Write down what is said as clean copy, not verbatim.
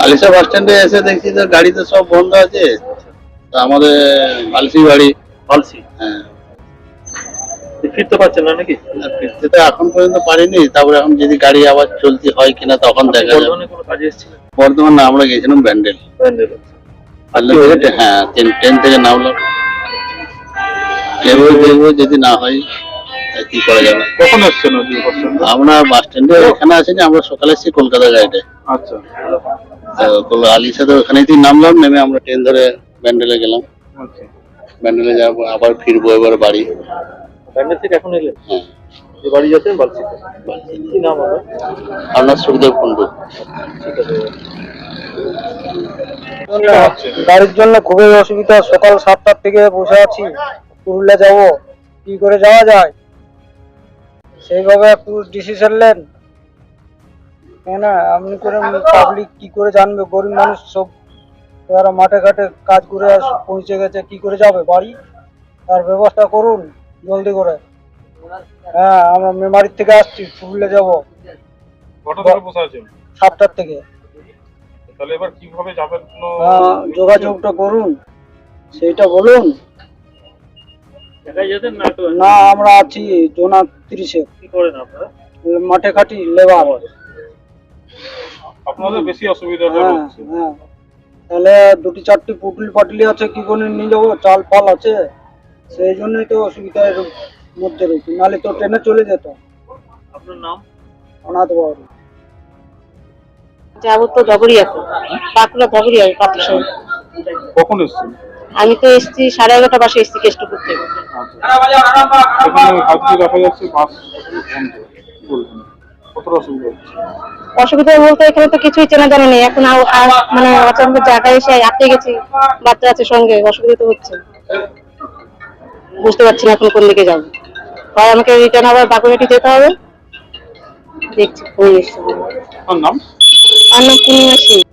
আলিশা বাস স্ট্যান্ডে এসে দেখছি তো গাড়িতে সব বন্ধ আছে। তা আমাদের বালসি বাড়ি। বালসি হ্যাঁ, ফিরতে পারছেন না নাকি? আর ফিরতে তো এখন পর্যন্ত পারিনি। তারপরে এখন যদি গাড়ি আবার চলতি হয় কিনা তখন দেখা যাবে। বর্ধমানে কোনো কাজে এসেছিলেন? বর্ধমান না, আমরা গেছিলাম ব্যান্ডেল। হ্যাঁ, ট্রেন থেকে নামলাম। দেখবো যদি না হয় কি করা যাবে। কখন এসছেন আমরা বাস স্ট্যান্ডে এখানে আসিনি, আমরা সকালে এসেছি কলকাতা গাড়িতে। আচ্ছা, আলিশা তো ওখানেই নামলাম, নেমে আমরা ট্রেন ধরে ব্যান্ডেলে গেলাম। আচ্ছা। ব্যান্ডেলে যাবো, আবার ফিরবো এবার বাড়ি। ব্যান্ডেল থেকে এখন এলেন? হ্যাঁ, যে বাড়ি যাচ্ছেন বালসিতে। কি নাম হবে? আপনার সুখদেব কুন্ডু। গাড়ির জন্য খুবই অসুবিধা। সকাল 7টার থেকে বসে আছি, পুরুলিয়া যাব, কি করে যাওয়া যায় সেইভাবে একটু ডিসিশন নেন। না আপনি করে পাবলিক কি করে জানবে? গরিব মানুষ সব তারা মাঠে ঘাটে কাজ করে পৌঁছে গেছে, কি করে যাবে বাড়ি? তার ব্যবস্থা করুন জলদি করে। হ্যাঁ, আমরা মেমারির থেকে আসছি, পুরুলিয়া যাব। কটা থেকে বসে আছেন? 7টার থেকে। তাহলে এবার কিভাবে যাবেন? যোগাযোগটা করুন, সেইটা বলুন। একাই যেতেন না? না, আমরা আছি জোনা 30-এ। কি করেন আপনারা? মাঠে খাটি লেবার। আপনাদের বেশি অসুবিধাটা হ্যাঁ হচ্ছে। হ্যাঁ, তাহলে 2-4টি পুটুলি পাটলি আছে, কি করে নিয়ে যাবো? চাল ফাল আছে, সেই জন্যই তো অসুবিধার মধ্যে রয়েছে, নাহলে তো ট্রেনে চলে যেত। আপনার নাম? অনাথ বাবু। যাবো তো ডবরিয়া, বাঁকুড়া ডবরিয়া পাত্র। কখন এসছেন? আমি তো এসছি 11:30 বাসে এসছি কেষ্টপুর থেকে। এখানে আজকে দেখা যাচ্ছে বাস বন্ধ, কি বলবেন? কতটা অসুবিধা হচ্ছে? অসুবিধা বলতে এখানে তো কিছুই চেনা জানা নেই এখন। মানে অচেনা জায়গায় এসে আটকে গেছি, বাচ্চা আছে সঙ্গে, অসুবিধা তো হচ্ছে। বুঝতে পারছি না এখন কোন দিকে যাবো। হয় আমাকে রিটার্ন আবার বাঁকুড়াটি যেতে হবে। দেখছি ফোন এসছে। আপনার নাম? আর নাম পূর্ণিমা সিং।